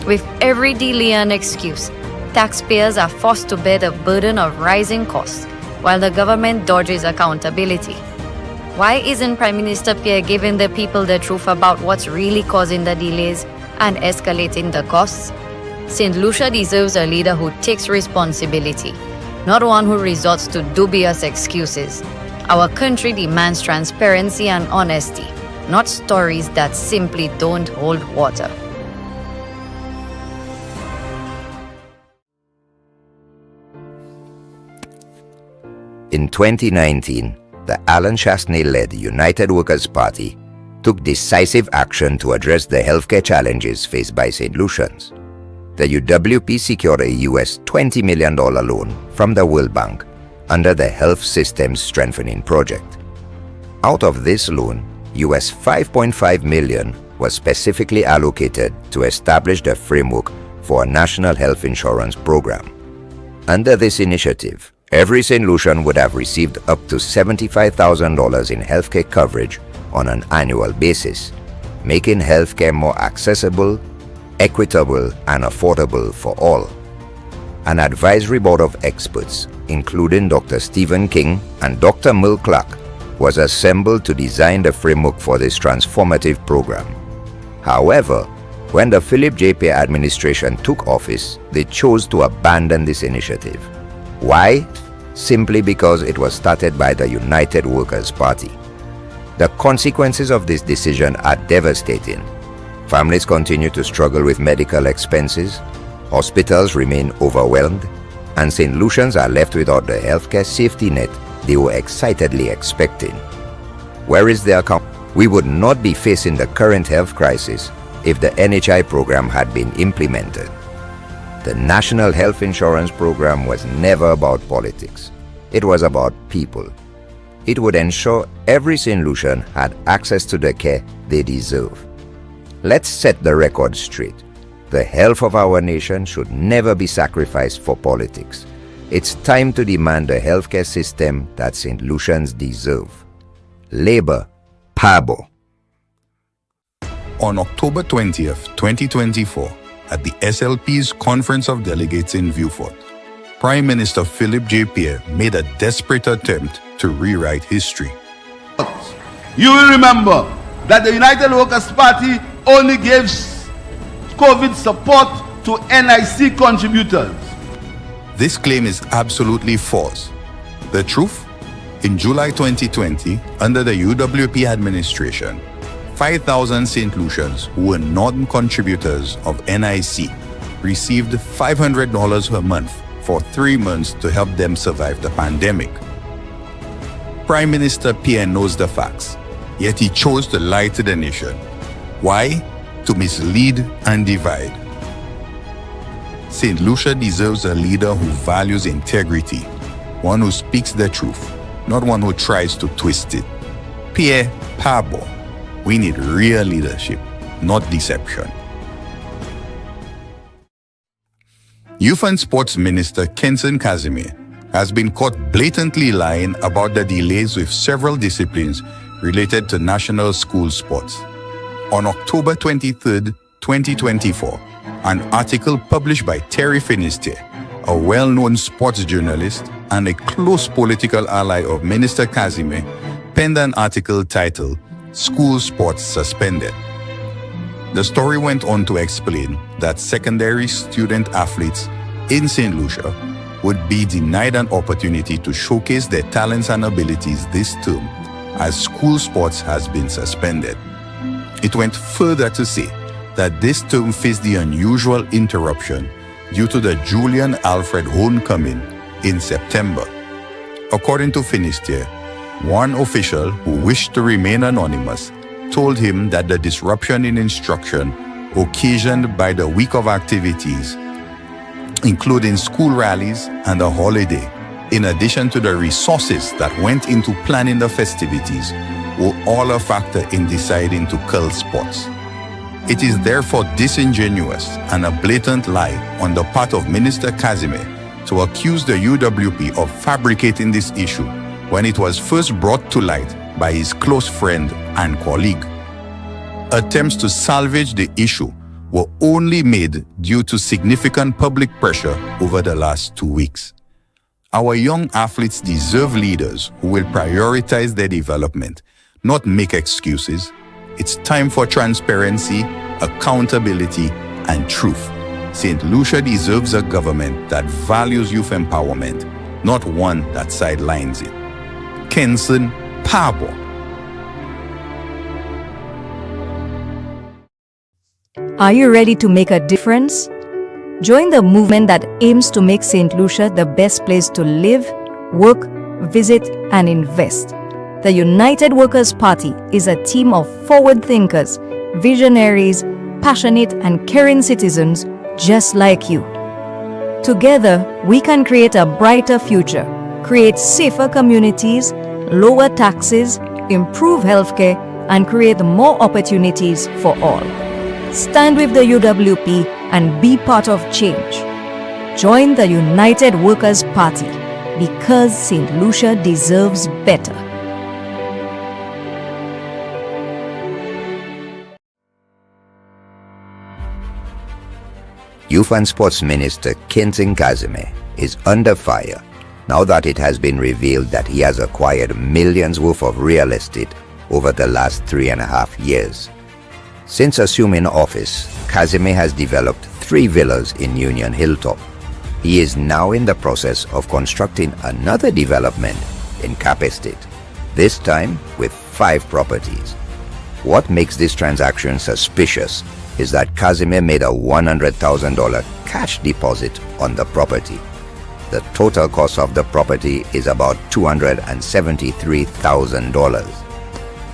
With every delay and excuse, taxpayers are forced to bear the burden of rising costs while the government dodges accountability. Why isn't Prime Minister Pierre giving the people the truth about what's really causing the delays and escalating the costs? St. Lucia deserves a leader who takes responsibility, not one who resorts to dubious excuses. Our country demands transparency and honesty, not stories that simply don't hold water. In 2019, the Alan Chasney-led United Workers' Party took decisive action to address the healthcare challenges faced by St. Lucians. The UWP secured a US $20 million loan from the World Bank under the Health Systems Strengthening Project. Out of this loan, US $5.5 million was specifically allocated to establish the framework for a national health insurance program. Under this initiative, every St. Lucian would have received up to $75,000 in healthcare coverage on an annual basis, making healthcare more accessible, equitable, and affordable for all. An advisory board of experts, including Dr. Stephen King and Dr. Merle Clark, was assembled to design the framework for this transformative program. However, when the Philip J. Pierre administration took office, they chose to abandon this initiative. Why? Simply because it was started by the United Workers' Party. The consequences of this decision are devastating. Families continue to struggle with medical expenses, hospitals remain overwhelmed, and St. Lucians are left without the healthcare safety net they were excitedly expecting. Where is the account? We would not be facing the current health crisis if the NHI program had been implemented. The National Health Insurance Program was never about politics. It was about people. It would ensure every St. Lucian had access to the care they deserve. Let's set the record straight. The health of our nation should never be sacrificed for politics. It's time to demand a healthcare system that St. Lucians deserve. Labour, Pabo. On October 20th, 2024, at the SLP's Conference of Delegates in Vieux-Fort, Prime Minister Philip J. Pierre made a desperate attempt to rewrite history. You will remember that the United Workers' Party only gave COVID support to NIC contributors. This claim is absolutely false. The truth? In July 2020, under the UWP administration, 5,000 St. Lucians who were non-contributors of NIC received $500 per month for 3 months to help them survive the pandemic. Prime Minister Pierre knows the facts, yet he chose to lie to the nation. Why? To mislead and divide. St. Lucia deserves a leader who values integrity, one who speaks the truth, not one who tries to twist it. Pierre Pabo. We need real leadership, not deception. Youth and Sports Minister Kenson Casimir has been caught blatantly lying about the delays with several disciplines related to national school sports. On October 23, 2024, an article published by Terry Finisterre, a well-known sports journalist and a close political ally of Minister Casimir, penned an article titled "School Sports Suspended." The story went on to explain that secondary student athletes in St. Lucia would be denied an opportunity to showcase their talents and abilities this term, as school sports has been suspended. It went further to say that this term faced the unusual interruption due to the Julian Alfred homecoming in September. According to Finisterre, one official who wished to remain anonymous told him that the disruption in instruction occasioned by the week of activities, including school rallies and a holiday, in addition to the resources that went into planning the festivities, were all a factor in deciding to cull sports. It is therefore disingenuous and a blatant lie on the part of Minister Casimir to accuse the UWP of fabricating this issue when it was first brought to light by his close friend and colleague. Attempts to salvage the issue were only made due to significant public pressure over the last 2 weeks. Our young athletes deserve leaders who will prioritize their development, not make excuses. It's time for transparency, accountability, and truth. St. Lucia deserves a government that values youth empowerment, not one that sidelines it. Kenson Pabo. Are you ready to make a difference? Join the movement that aims to make St. Lucia the best place to live, work, visit, and invest. The United Workers' Party is a team of forward thinkers, visionaries, passionate and caring citizens just like you. Together, we can create a brighter future, create safer communities, lower taxes, improve healthcare, and create more opportunities for all. Stand with the UWP and be part of change. Join the United Workers' Party because St. Lucia deserves better. Youth and Sports Minister Kenson Kazime is under fire now that it has been revealed that he has acquired millions worth of real estate over the last 3.5 years. Since assuming office, Kazime has developed 3 villas in Union Hilltop. He is now in the process of constructing another development in Cap Estate, this time with 5 properties. What makes this transaction suspicious is that Kazime made a $100,000 cash deposit on the property. The total cost of the property is about $273,000.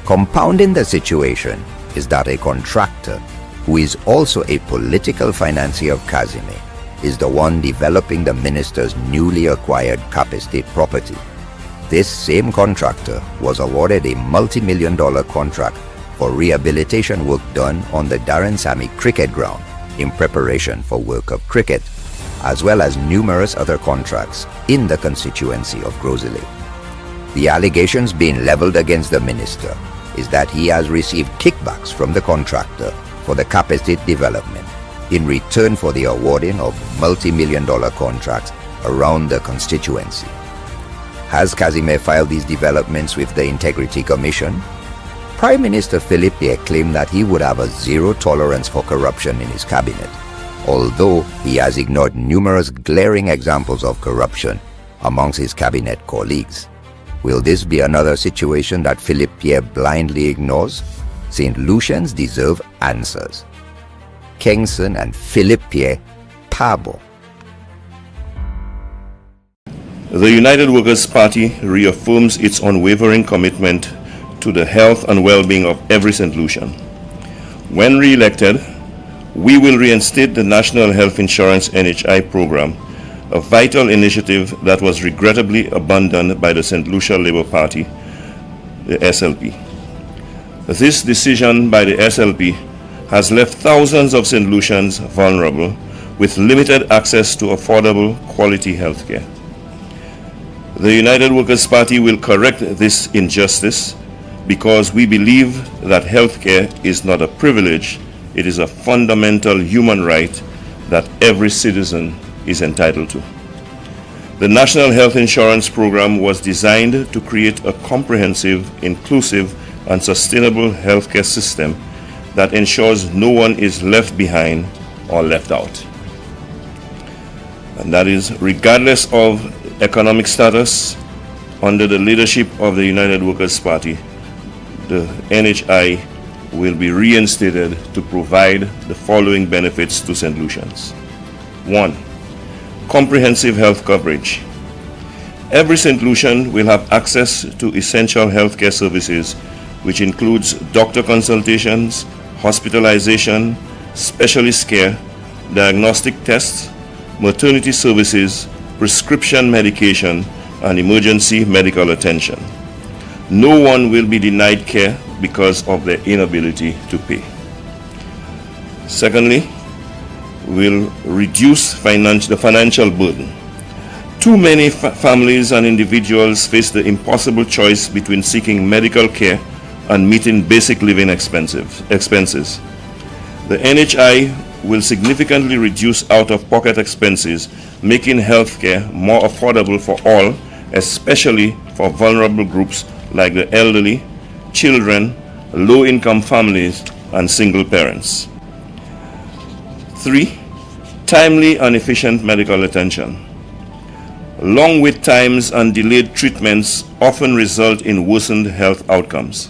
Compounding the situation is that a contractor, who is also a political financier of Kazime, is the one developing the minister's newly acquired Cap Estate property. This same contractor was awarded a multi-million-dollar contract for rehabilitation work done on the Darren Sammy cricket ground in preparation for World Cup cricket, as well as numerous other contracts in the constituency of Grosley. The allegations being leveled against the minister is that he has received kickbacks from the contractor for the Cap Estate development in return for the awarding of multi-million-dollar contracts around the constituency. Has Kazime filed these developments with the Integrity Commission? Prime Minister Philip Pierre claimed that he would have a zero tolerance for corruption in his cabinet, although he has ignored numerous glaring examples of corruption amongst his cabinet colleagues. Will this be another situation that Philip Pierre blindly ignores? St. Lucians deserve answers. Kenson and Philip Pierre, Pabo. The United Workers' Party reaffirms its unwavering commitment to the health and well-being of every St. Lucian. When re-elected, we will reinstate the National Health Insurance NHI program, a vital initiative that was regrettably abandoned by the St. Lucia Labour Party, the SLP. This decision by the SLP has left thousands of St. Lucians vulnerable with limited access to affordable, quality health care. The United Workers' Party will correct this injustice because we believe that health care is not a privilege, it is a fundamental human right that every citizen is entitled to. The National Health Insurance Program was designed to create a comprehensive, inclusive, and sustainable healthcare system that ensures no one is left behind or left out. And that is regardless of economic status. Under the leadership of the United Workers' Party, the NHI will be reinstated to provide the following benefits to St. Lucians. 1. Comprehensive health coverage. Every St. Lucian will have access to essential healthcare services, which includes doctor consultations, hospitalization, specialist care, diagnostic tests, maternity services, prescription medication, and emergency medical attention. No one will be denied care because of their inability to pay. Secondly, we'll reduce the financial burden. Too many families and individuals face the impossible choice between seeking medical care and meeting basic living expenses. The NHI will significantly reduce out-of-pocket expenses, making healthcare more affordable for all, especially for vulnerable groups like the elderly, children, low-income families, and single parents. 3. Timely and efficient medical attention. Long wait times and delayed treatments often result in worsened health outcomes.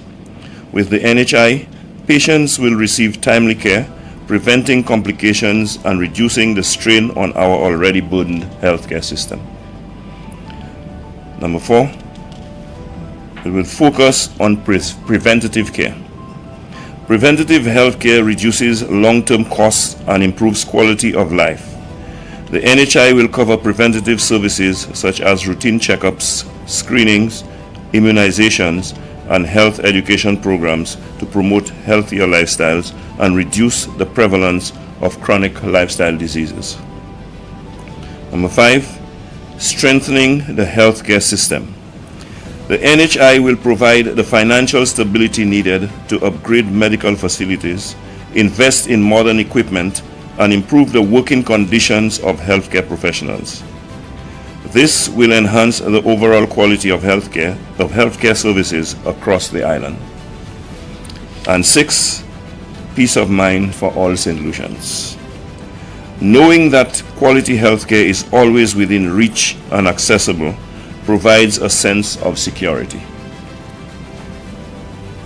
With the NHI, patients will receive timely care, preventing complications and reducing the strain on our already burdened healthcare system. Number 4, we will focus on preventative care. Preventative healthcare reduces long-term costs and improves quality of life. The NHI will cover preventative services such as routine checkups, screenings, immunizations, and health education programs to promote healthier lifestyles and reduce the prevalence of chronic lifestyle diseases. Number 5, strengthening the healthcare system. The NHI will provide the financial stability needed to upgrade medical facilities, invest in modern equipment, and improve the working conditions of healthcare professionals. This will enhance the overall quality of healthcare services across the island. And 6, peace of mind for all St. Lucians. Knowing that quality healthcare is always within reach and accessible provides a sense of security.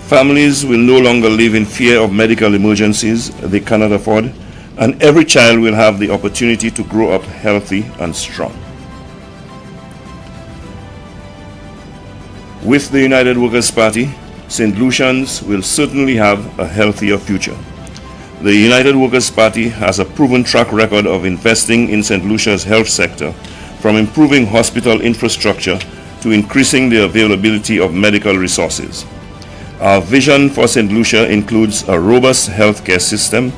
Families will no longer live in fear of medical emergencies they cannot afford, and every child will have the opportunity to grow up healthy and strong. With the United Workers' Party, St. Lucians will certainly have a healthier future. The United Workers' Party has a proven track record of investing in St. Lucia's health sector, from improving hospital infrastructure to increasing the availability of medical resources. Our vision for St. Lucia includes a robust healthcare system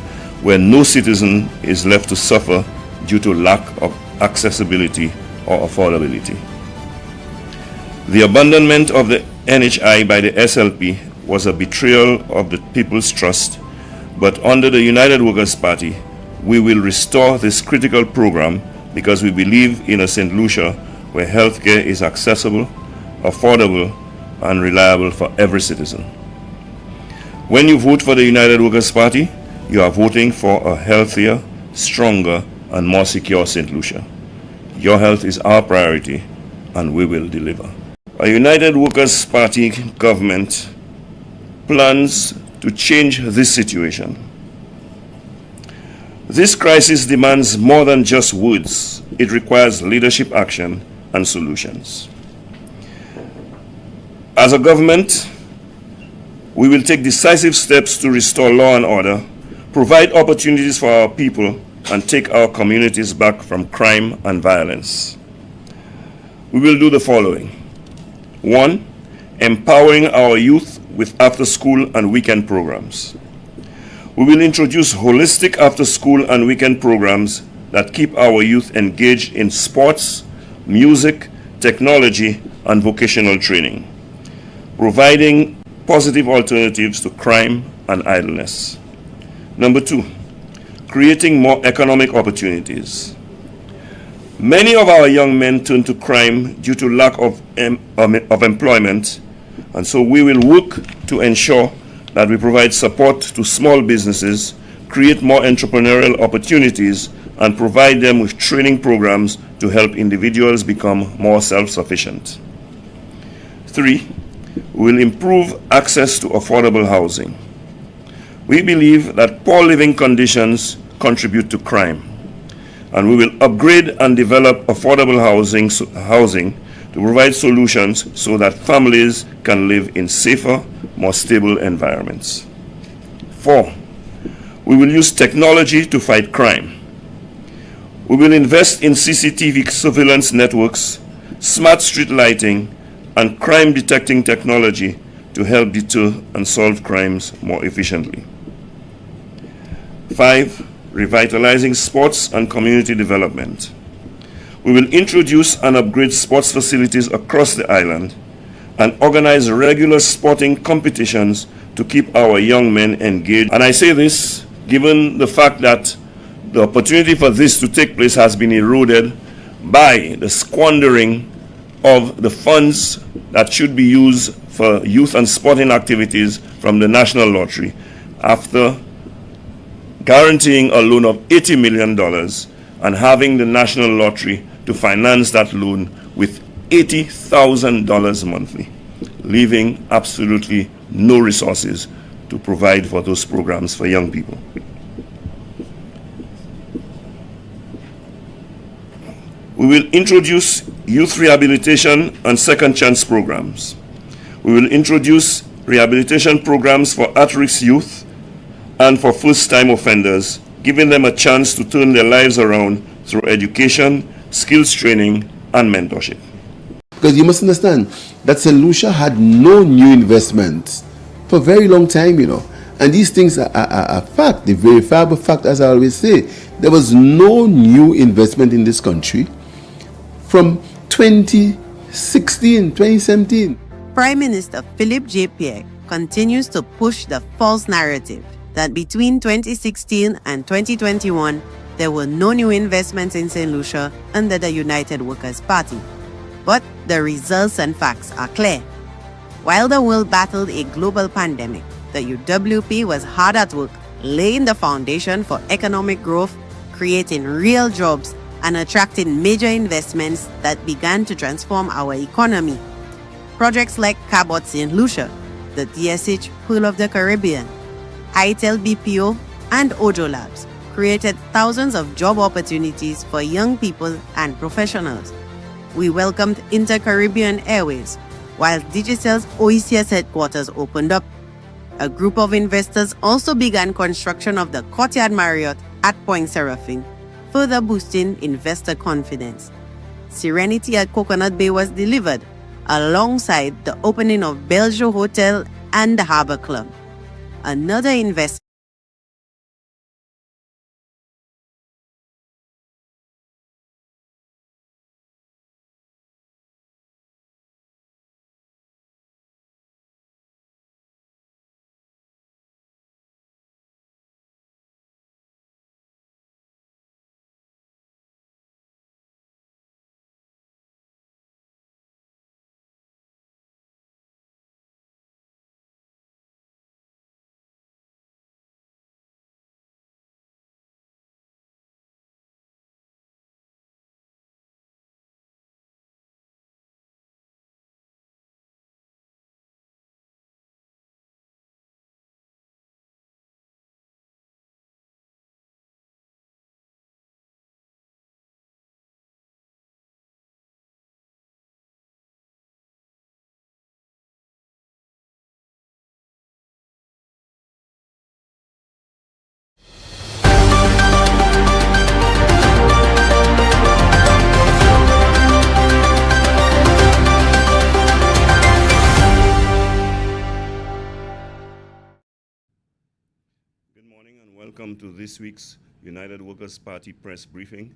where no citizen is left to suffer due to lack of accessibility or affordability. The abandonment of the NHI by the SLP was a betrayal of the people's trust, but under the United Workers' Party, we will restore this critical program because we believe in a St. Lucia where healthcare is accessible, affordable, and reliable for every citizen. When you vote for the United Workers' Party, you are voting for a healthier, stronger, and more secure St. Lucia. Your health is our priority, and we will deliver. A United Workers' Party government plans to change this situation. This crisis demands more than just words. It requires leadership action and solutions. As a government, we will take decisive steps to restore law and order, provide opportunities for our people, and take our communities back from crime and violence. We will do the following. 1, empowering our youth with after-school and weekend programs. We will introduce holistic after-school and weekend programs that keep our youth engaged in sports, music, technology, and vocational training, providing positive alternatives to crime and idleness. Number 2, creating more economic opportunities. Many of our young men turn to crime due to lack of employment, and so we will work to ensure that we provide support to small businesses, create more entrepreneurial opportunities, and provide them with training programs to help individuals become more self-sufficient. 3, we will improve access to affordable housing. We believe that poor living conditions contribute to crime, and we will upgrade and develop affordable housing to provide solutions so that families can live in safer, more stable environments. 4, we will use technology to fight crime. We will invest in CCTV surveillance networks, smart street lighting, and crime detecting technology to help deter and solve crimes more efficiently. 5, revitalizing sports and community development. We will introduce and upgrade sports facilities across the island and organize regular sporting competitions to keep our young men engaged. And I say this given the fact that the opportunity for this to take place has been eroded by the squandering of the funds that should be used for youth and sporting activities from the National Lottery, after guaranteeing a loan of $80 million and having the National Lottery to finance that loan with $80,000 monthly, leaving absolutely no resources to provide for those programs for young people. We will introduce youth rehabilitation and second chance programs. We will introduce rehabilitation programs for at-risk youth and for first-time offenders, giving them a chance to turn their lives around through education, skills training, and mentorship. Because you must understand that St. Lucia had no new investments for a very long time, And these things are a fact, the verifiable fact, as I always say. There was no new investment in this country from 2016, 2017. Prime Minister Philip J. Pierre continues to push the false narrative that between 2016 and 2021, there were no new investments in St. Lucia under the United Workers' Party. But the results and facts are clear. While the world battled a global pandemic, the UWP was hard at work laying the foundation for economic growth, creating real jobs, and attracting major investments that began to transform our economy. Projects like Cabot St. Lucia, the DSH Pearl of the Caribbean, ITEL BPO, and Ojo Labs created thousands of job opportunities for young people and professionals. We welcomed Inter-Caribbean Airways, while Digicel's OECS headquarters opened up. A group of investors also began construction of the Courtyard Marriott at Point Seraphine, further boosting investor confidence. Serenity at Coconut Bay was delivered, alongside the opening of Bellevue Hotel and the Harbor Club. Another investment Welcome to this week's United Workers' Party press briefing.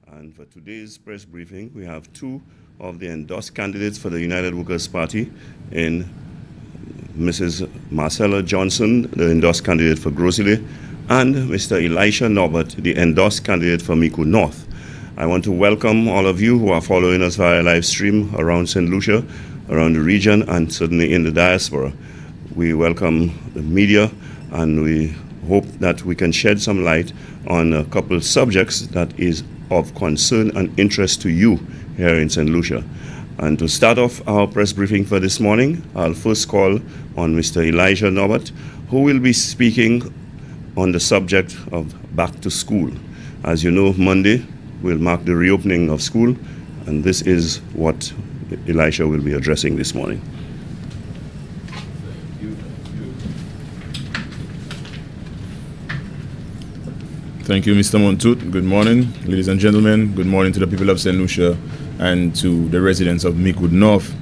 And for today's press briefing, we have two of the endorsed candidates for the United Workers' Party in Mrs. Marcella Johnson, the endorsed candidate for Grosile, and Mr. Elisha Norbert, the endorsed candidate for Micoud North. I want to welcome all of you who are following us via live stream around St. Lucia, around the region, and certainly in the diaspora. We welcome the media, and we hope that we can shed some light on a couple of subjects that is of concern and interest to you here in St. Lucia. And to start off our press briefing for this morning, I'll first call on Mr. Elijah Norbert, who will be speaking on the subject of back to school. As you know, Monday will mark the reopening of school, and this is what Elisha will be addressing this morning. Thank you, Mr. Montout. Good morning, ladies and gentlemen. Good morning to the people of St. Lucia and to the residents of Micoud North.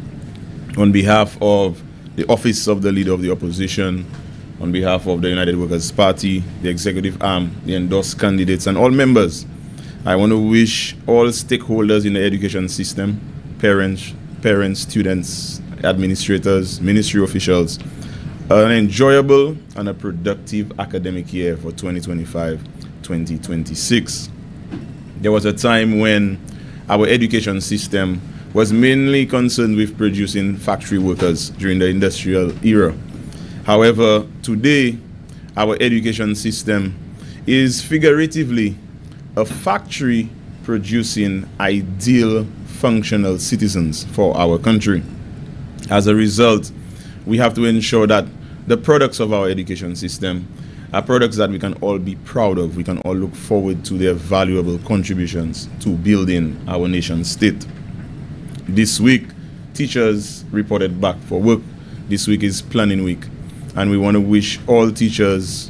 On behalf of the Office of the Leader of the Opposition, on behalf of the United Workers' Party, the executive arm, the endorsed candidates, and all members, I want to wish all stakeholders in the education system, parents, students, administrators, ministry officials, an enjoyable and a productive academic year for 2025-2026. 2026. There was a time when our education system was mainly concerned with producing factory workers during the industrial era. However, today, our education system is figuratively a factory producing ideal functional citizens for our country. As a result, we have to ensure that the products of our education system are products that we can all be proud of. We can all look forward to their valuable contributions to building our nation state. This week, teachers reported back for work. This week is planning week, and we want to wish all teachers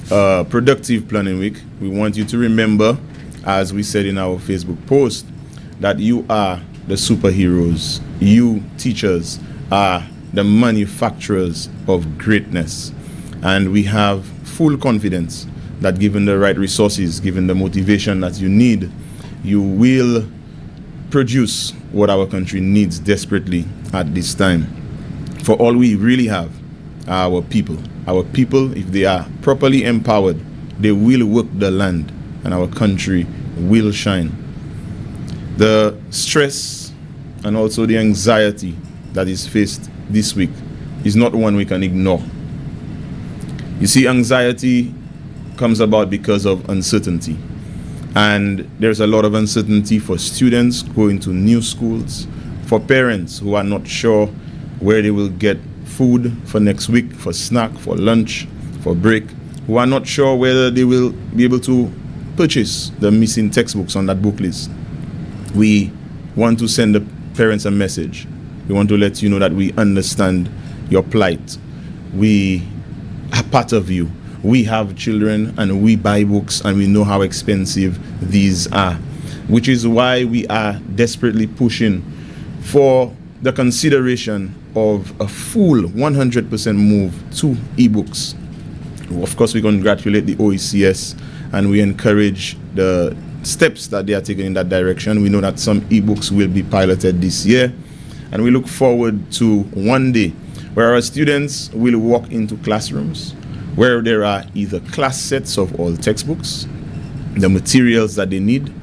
a productive planning week. We want you to remember, as we said in our Facebook post, that you are the superheroes. You, teachers, are the manufacturers of greatness. And we have full confidence that given the right resources, given the motivation that you need, you will produce what our country needs desperately at this time. For all we really have are our people. Our people, if they are properly empowered, they will work the land and our country will shine. The stress and also the anxiety that is faced this week is not one we can ignore. You see, anxiety comes about because of uncertainty. And there's a lot of uncertainty for students going to new schools, for parents who are not sure where they will get food for next week, for snack, for lunch, for break, who are not sure whether they will be able to purchase the missing textbooks on that book list. We want to send the parents a message. We want to let you know that we understand your plight. We are part of you. We have children and we buy books and we know how expensive these are, which is why we are desperately pushing for the consideration of a full 100% move to ebooks. Of course, we congratulate the OECS and we encourage the steps that they are taking in that direction. We know that some ebooks will be piloted this year, and we look forward to one day where our students will walk into classrooms where there are either class sets of all textbooks, the materials that they need,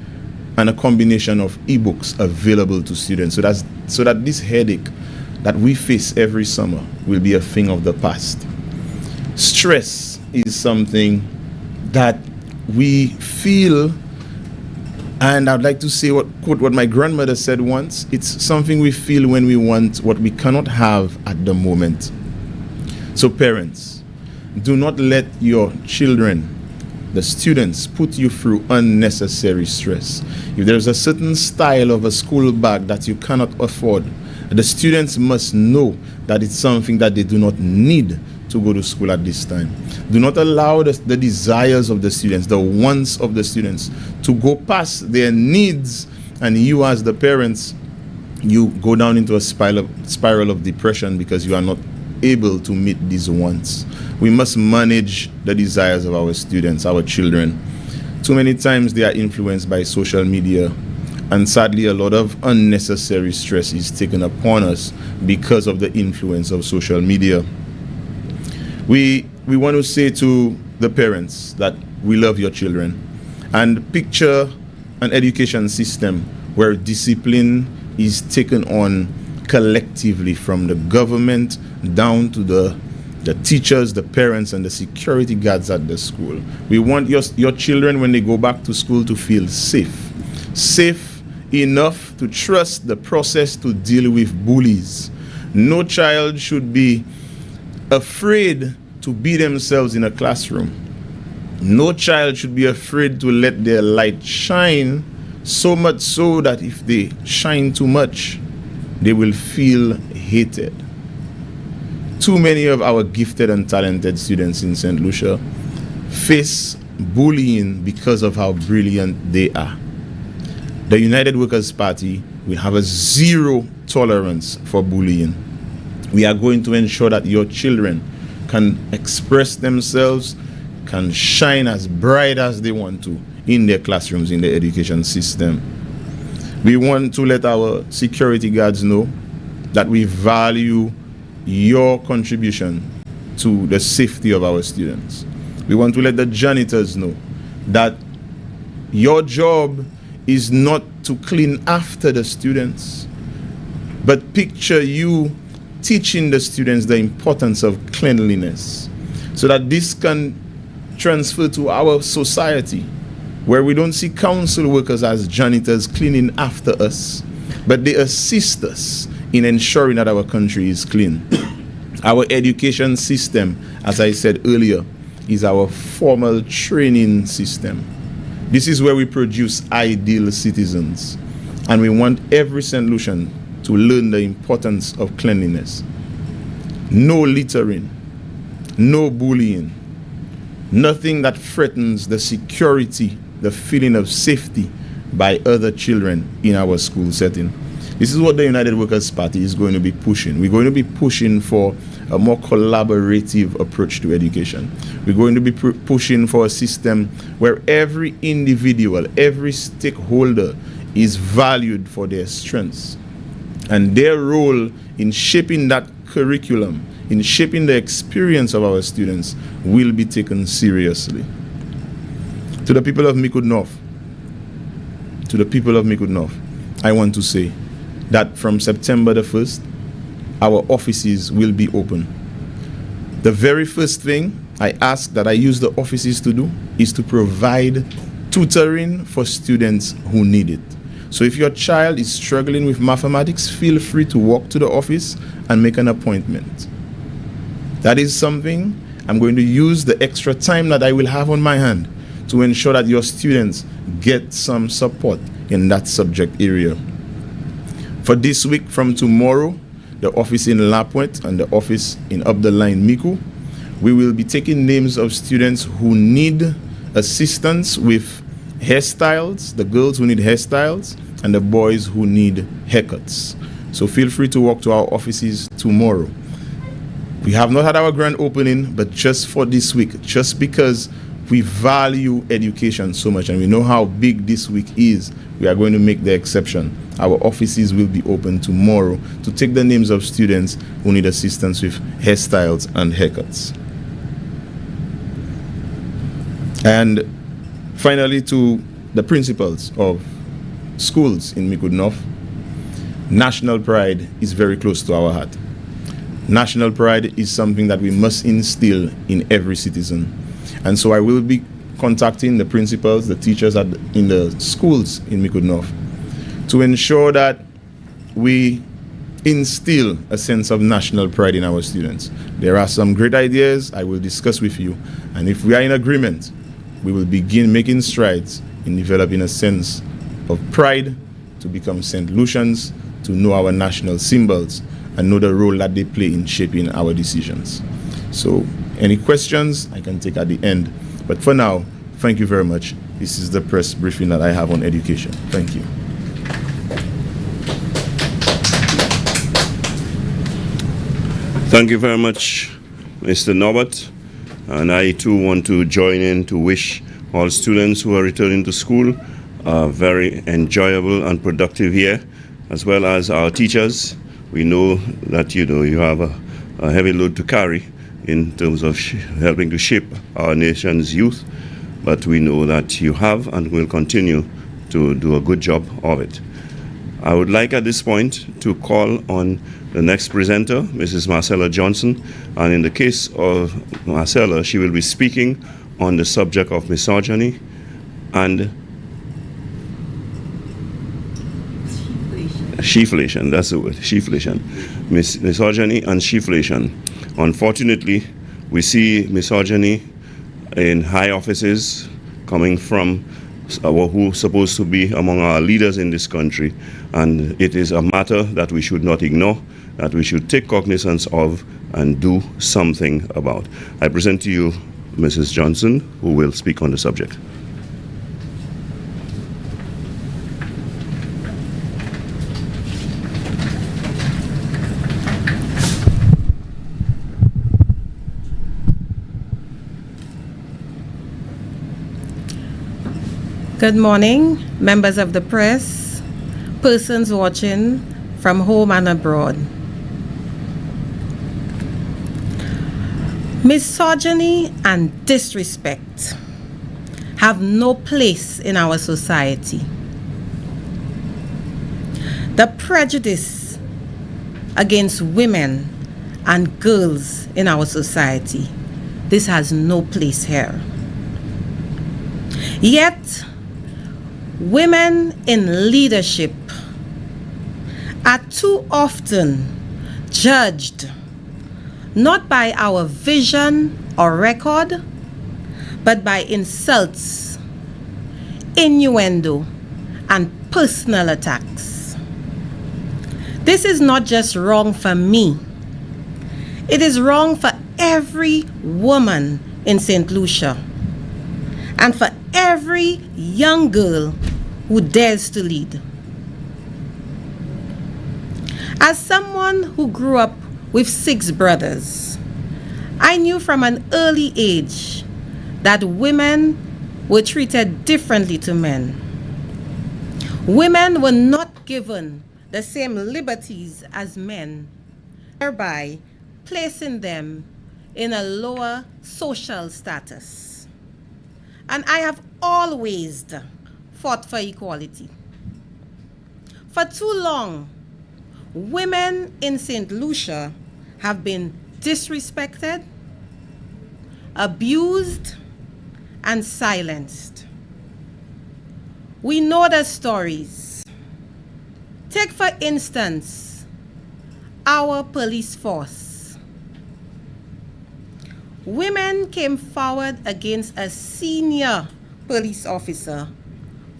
and a combination of ebooks available to students, so that this headache that we face every summer will be a thing of the past. Stress is something that we feel, and I'd like to say quote what my grandmother said once: it's something we feel when we want what we cannot have at the moment. So parents, do not let your children, the students, put you through unnecessary stress. If there's a certain style of a school bag that you cannot afford, the students must know that it's something that they do not need to go to school at this time. Do not allow the desires of the students, the wants of the students, to go past their needs, and you as the parents, you go down into a spiral of depression because you are not able to meet these wants. We must manage the desires of our students, our children. Too many times they are influenced by social media, and sadly a lot of unnecessary stress is taken upon us because of the influence of social media. We want to say to the parents that we love your children, and picture an education system where discipline is taken on collectively, from the government down to the teachers, the parents, and the security guards at the school. We want your children, when they go back to school, to feel safe enough to trust the process to deal with bullies. No child should be afraid to be themselves in a classroom. No child should be afraid to let their light shine, so much so that if they shine too much, they will feel hated. Too many of our gifted and talented students in St. Lucia face bullying because of how brilliant they are. The United Workers' Party will have a zero tolerance for bullying. We are going to ensure that your children can express themselves, can shine as bright as they want to in their classrooms, in the education system. We want to let our security guards know that we value your contribution to the safety of our students. We want to let the janitors know that your job is not to clean after the students, but picture you teaching the students the importance of cleanliness, so that this can transfer to our society, where we don't see council workers as janitors cleaning after us, but they assist us in ensuring that our country is clean. Our education system, as I said earlier, is our formal training system. This is where we produce ideal citizens, and we want every St. Lucian to learn the importance of cleanliness. No littering, no bullying, nothing that threatens the security, the feeling of safety by other children in our school setting. This is what the United Workers' Party is going to be pushing. We're going to be pushing for a more collaborative approach to education. We're going to be pushing for a system where every individual, every stakeholder is valued for their strengths, and their role in shaping that curriculum, in shaping the experience of our students, will be taken seriously. To the people of Micoud North, I want to say that from September the 1st, our offices will be open. The very first thing I ask that I use the offices to do is to provide tutoring for students who need it. So if your child is struggling with mathematics, feel free to walk to the office and make an appointment. That is something I'm going to use the extra time that I will have on my hand to ensure that your students get some support in that subject area. For this week, from tomorrow, the office in Lapwet and the office in Up the Line Miku, we will be taking names of students who need assistance with hairstyles, the girls who need hairstyles, and the boys who need haircuts. So feel free to walk to our offices tomorrow. We have not had our grand opening, but just for this week, just because we value education so much and we know how big this week is, we are going to make the exception. Our offices will be open tomorrow to take the names of students who need assistance with hairstyles and haircuts. And finally, to the principals of schools in Micoud North, national pride is very close to our heart. National pride is something that we must instill in every citizen. And so I will be contacting the principals, the teachers in the schools in Micoud North to ensure that we instill a sense of national pride in our students. There are some great ideas I will discuss with you, and if we are in agreement, we will begin making strides in developing a sense of pride to become St. Lucians, to know our national symbols, and know the role that they play in shaping our decisions. So any questions I can take at the end, but for now, thank you very much. This is the press briefing that I have on education. Thank you. Thank you very much, Mr. Norbert. And I too want to join in to wish all students who are returning to school a very enjoyable and productive year, as well as our teachers. We know that you have a heavy load to carry in terms of helping to shape our nation's youth, but we know that you have and will continue to do a good job of it. I would like at this point to call on the next presenter, Mrs. Marcella Johnson, and in the case of Marcella, she will be speaking on the subject of misogyny and sheflation, that's the word, sheflation. Misogyny and sheflation. Unfortunately, we see misogyny in high offices coming from who are supposed to be among our leaders in this country, and it is a matter that we should not ignore, that we should take cognizance of and do something about. I present to you Mrs. Johnson, who will speak on the subject. Good morning, members of the press, persons watching from home and abroad. Misogyny and disrespect have no place in our society. The prejudice against women and girls in our society, this has no place here. Yet, women in leadership are too often judged not by our vision or record, but by insults, innuendo, and personal attacks. This is not just wrong for me. It is wrong for every woman in St. Lucia and for every young girl who dares to lead. As someone who grew up with 6 brothers, I knew from an early age that women were treated differently to men. Women were not given the same liberties as men, thereby placing them in a lower social status. And I have always fought for equality. For too long, women in St. Lucia have been disrespected, abused, and silenced. We know the stories. Take, for instance, our police force. Women came forward against a senior police officer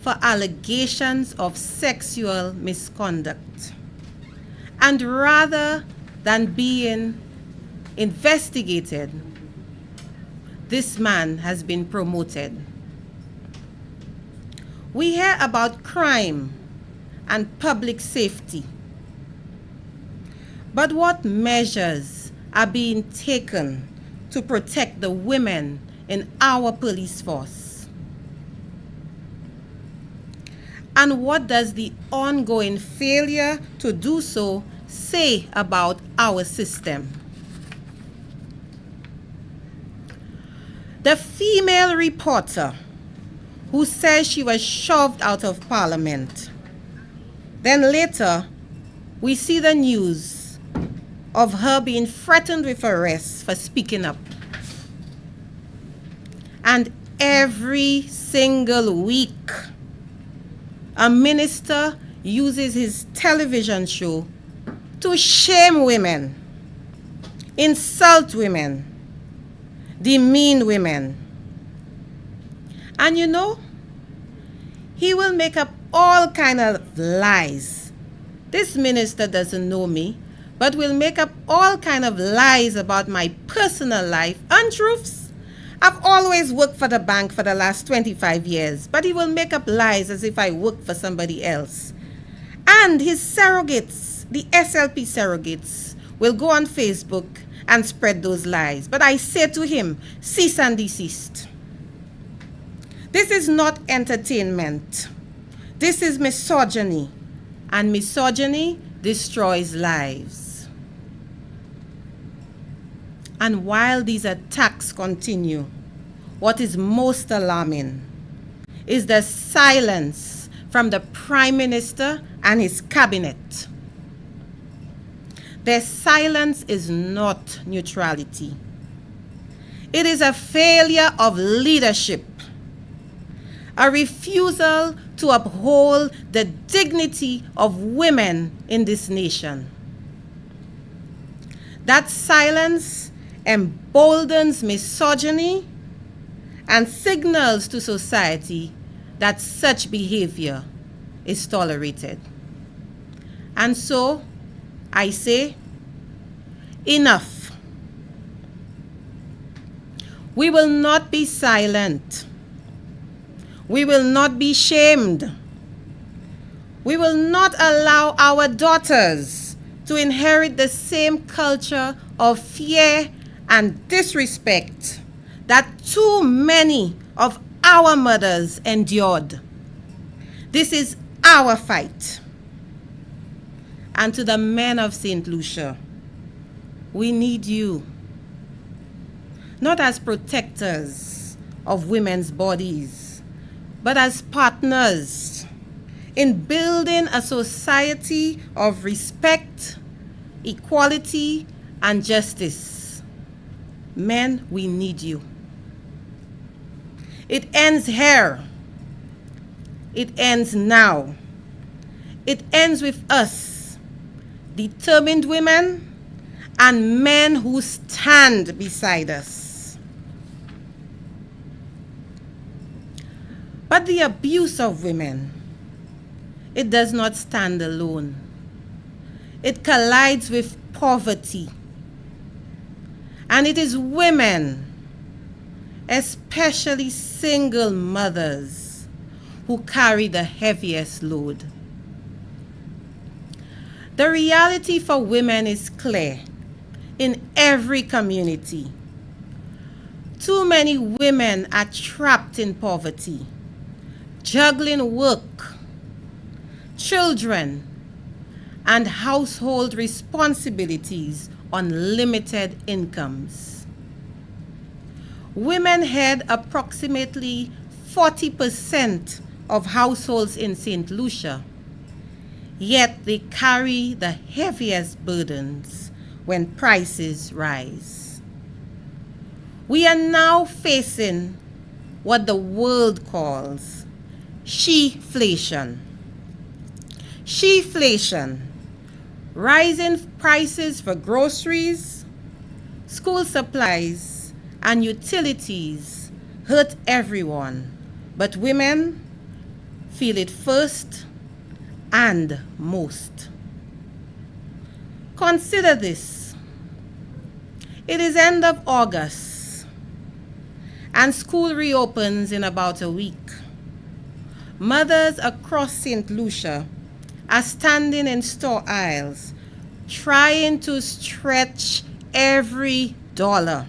for allegations of sexual misconduct. And rather than being investigated, this man has been promoted. We hear about crime and public safety. But what measures are being taken to protect the women in our police force? And what does the ongoing failure to do so say about our system? The female reporter who says she was shoved out of Parliament. Then later, we see the news of her being threatened with arrest for speaking up. And every single week, a minister uses his television show to shame women, insult women, demean women. And you know, he will make up all kind of lies. This minister doesn't know me, but will make up all kind of lies about my personal life, untruths. I've always worked for the bank for the last 25 years, but he will make up lies as if I work for somebody else. And his surrogates, the SLP surrogates, will go on Facebook and spread those lies. But I say to him, cease and desist. This is not entertainment. This is misogyny, and misogyny destroys lives. And while these attacks continue, what is most alarming is the silence from the Prime Minister and his cabinet. Their silence is not neutrality. It is a failure of leadership, a refusal to uphold the dignity of women in this nation. That silence emboldens misogyny and signals to society that such behavior is tolerated. And so, I say, enough. We will not be silent. We will not be shamed. We will not allow our daughters to inherit the same culture of fear and disrespect that too many of our mothers endured. This is our fight. And to the men of St. Lucia, we need you, not as protectors of women's bodies, but as partners in building a society of respect, equality, and justice. Men, we need you. It ends here. It ends now. It ends with us, determined women and men who stand beside us. But the abuse of women, it does not stand alone. It collides with poverty. And it is women, especially single mothers, who carry the heaviest load. The reality for women is clear in every community. Too many women are trapped in poverty, juggling work, children, and household responsibilities on limited incomes. Women head approximately 40% of households in St. Lucia, yet they carry the heaviest burdens when prices rise. We are now facing what the world calls she-flation. She-flation, rising prices for groceries, school supplies, and utilities hurt everyone, but women feel it first and most. Consider this. It is end of August, and school reopens in about a week. Mothers across St. Lucia are standing in store aisles, trying to stretch every dollar,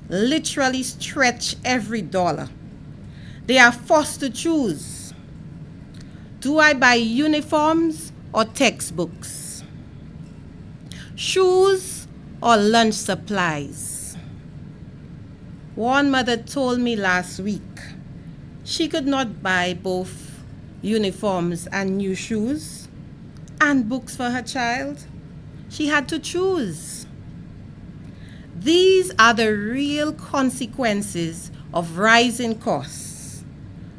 literally stretch every dollar. They are forced to choose. Do I buy uniforms or textbooks? Shoes or lunch supplies? One mother told me last week she could not buy both uniforms and new shoes and books for her child. She had to choose. These are the real consequences of rising costs,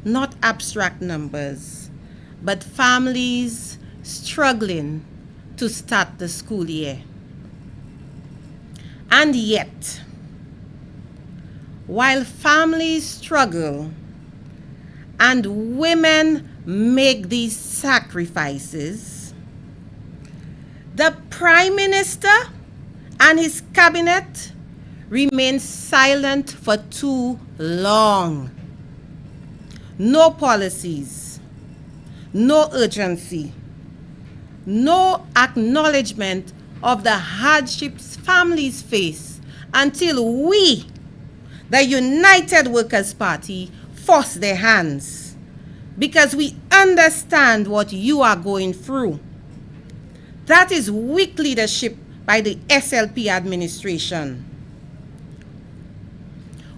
not abstract numbers, but families struggling to start the school year. And yet, while families struggle and women make these sacrifices, the Prime Minister and his cabinet remain silent for too long. No policies, no urgency, no acknowledgement of the hardships families face until we, the United Workers' Party, force their hands, because we understand what you are going through. That is weak leadership by the SLP administration.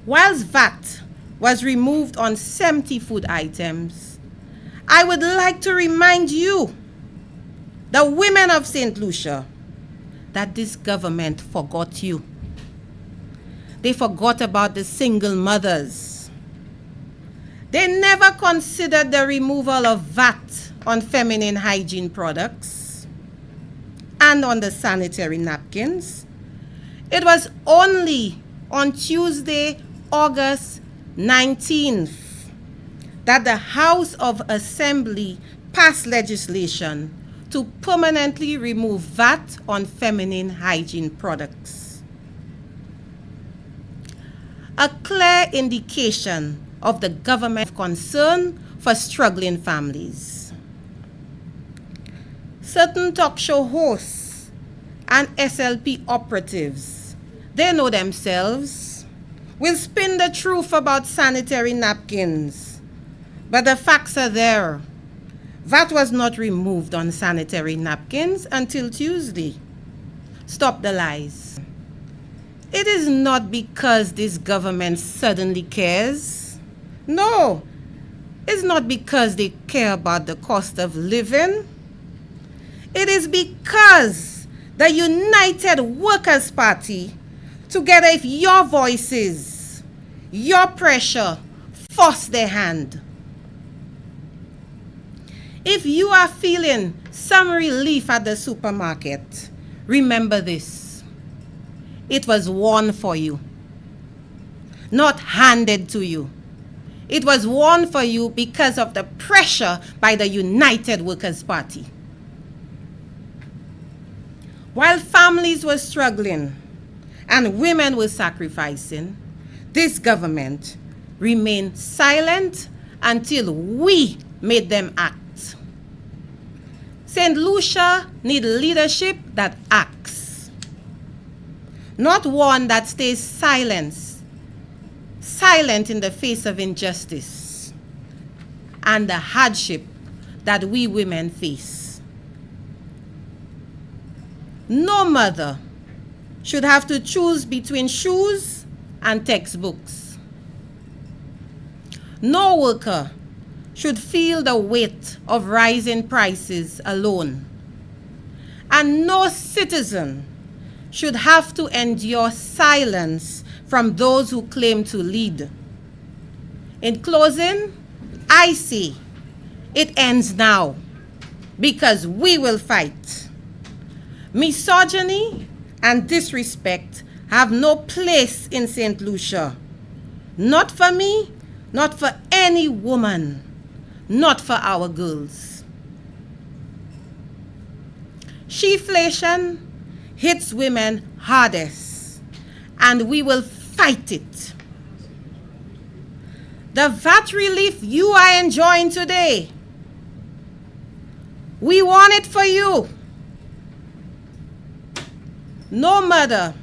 Whilst VAT was removed on 70 food items, I would like to remind you, the women of St. Lucia, that this government forgot you. They forgot about the single mothers. They never considered the removal of VAT on feminine hygiene products and on the sanitary napkins. It was only on Tuesday, August 19th, that the House of Assembly passed legislation to permanently remove VAT on feminine hygiene products. A clear indication of the government's concern for struggling families. Certain talk show hosts and SLP operatives, they know themselves, will spin the truth about sanitary napkins. But the facts are there. VAT was not removed on sanitary napkins until Tuesday. Stop the lies. It is not because this government suddenly cares. No, is not because they care about the cost of living. It is because the United Workers' Party, together with your voices, your pressure, force their hand. If you are feeling some relief at the supermarket, remember this. It was won for you, not handed to you. It was won for you because of the pressure by the United Workers' Party. While families were struggling and women were sacrificing, this government remained silent until we made them act. St. Lucia needs leadership that acts, not one that stays silent in the face of injustice and the hardship that we women face. No mother should have to choose between shoes and textbooks. No worker should feel the weight of rising prices alone. And no citizen should have to endure silence from those who claim to lead. In closing, I say it ends now because we will fight. Misogyny and disrespect have no place in St. Lucia. Not for me, not for any woman, not for our girls. Sheflation hits women hardest, and we will fight it. The VAT relief you are enjoying today, we want it for you. No mother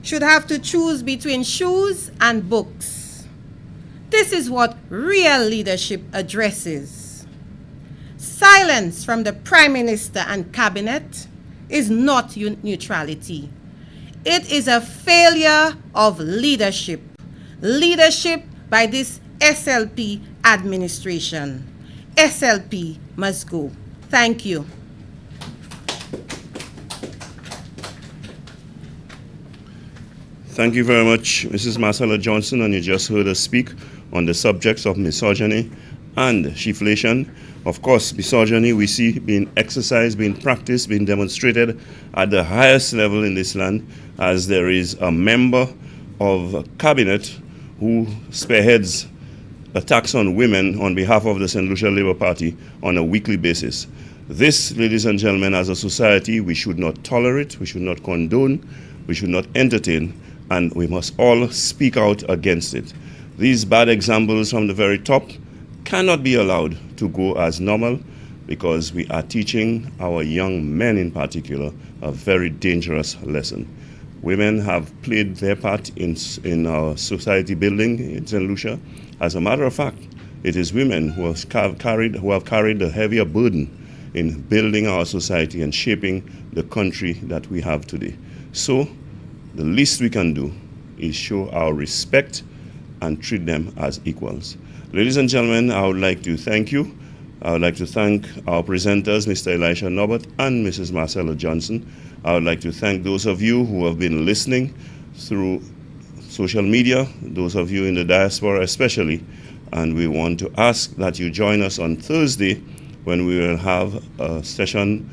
should have to choose between shoes and books. This is what real leadership addresses. Silence from the Prime Minister and Cabinet is not neutrality. It is a failure of leadership. Leadership by this SLP administration. SLP must go. Thank you. Thank you very much, Mrs. Marcella Johnson, and you just heard us speak on the subjects of misogyny and sheflation. Of course, misogyny we see being exercised, being practiced, being demonstrated at the highest level in this land, as there is a member of a cabinet who spearheads attacks on women on behalf of the St. Lucia Labour Party on a weekly basis. This, ladies and gentlemen, as a society, we should not tolerate, we should not condone, we should not entertain, and we must all speak out against it. These bad examples from the very top cannot be allowed to go as normal, because we are teaching our young men in particular a very dangerous lesson. Women have played their part in our society building in St. Lucia. As a matter of fact, it is women who have carried the heavier burden in building our society and shaping the country that we have today. So the least we can do is show our respect and treat them as equals. Ladies and gentlemen, I would like to thank you. I would like to thank our presenters, Mr. Elisha Norbert and Mrs. Marcella Johnson. I would like to thank those of you who have been listening through social media, those of you in the diaspora especially, and we want to ask that you join us on Thursday when we will have a session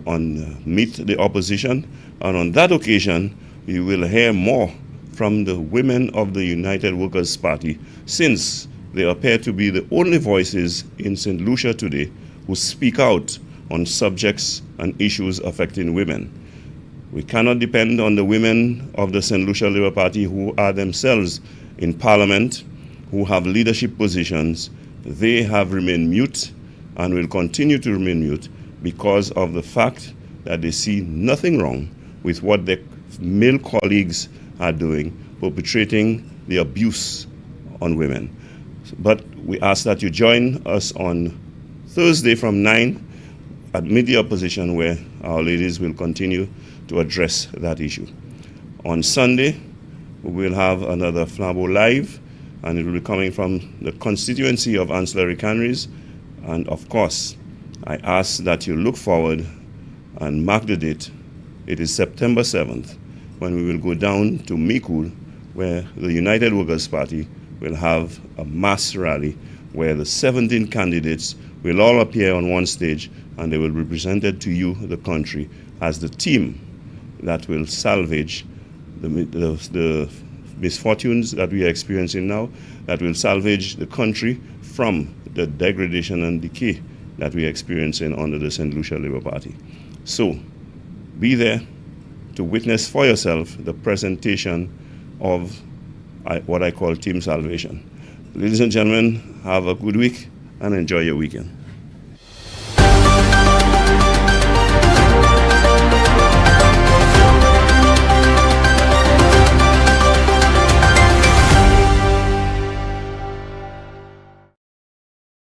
on Meet the Opposition, and on that occasion you will hear more from the women of the United Workers' Party, since they appear to be the only voices in St. Lucia today who speak out on subjects and issues affecting women. We cannot depend on the women of the St. Lucia Labour Party who are themselves in Parliament, who have leadership positions. They have remained mute and will continue to remain mute because of the fact that they see nothing wrong with what their male colleagues are doing, perpetrating the abuse on women. But we ask that you join us on Thursday from 9 at Meet the Opposition, where our ladies will continue to address that issue. On Sunday, we will have another Flambeau Live, and it will be coming from the constituency of ancillary canneries. And of course, I ask that you look forward and mark the date. It is September 7th, when we will go down to Mikud, where the United Workers' Party will have a mass rally where the 17 candidates will all appear on one stage, and they will be presented to you, the country, as the team that will salvage the misfortunes that we are experiencing now, that will salvage the country from the degradation and decay that we are experiencing under the St. Lucia Labour Party. So, be there to witness for yourself the presentation of what I call Team Salvation. Ladies and gentlemen, have a good week and enjoy your weekend.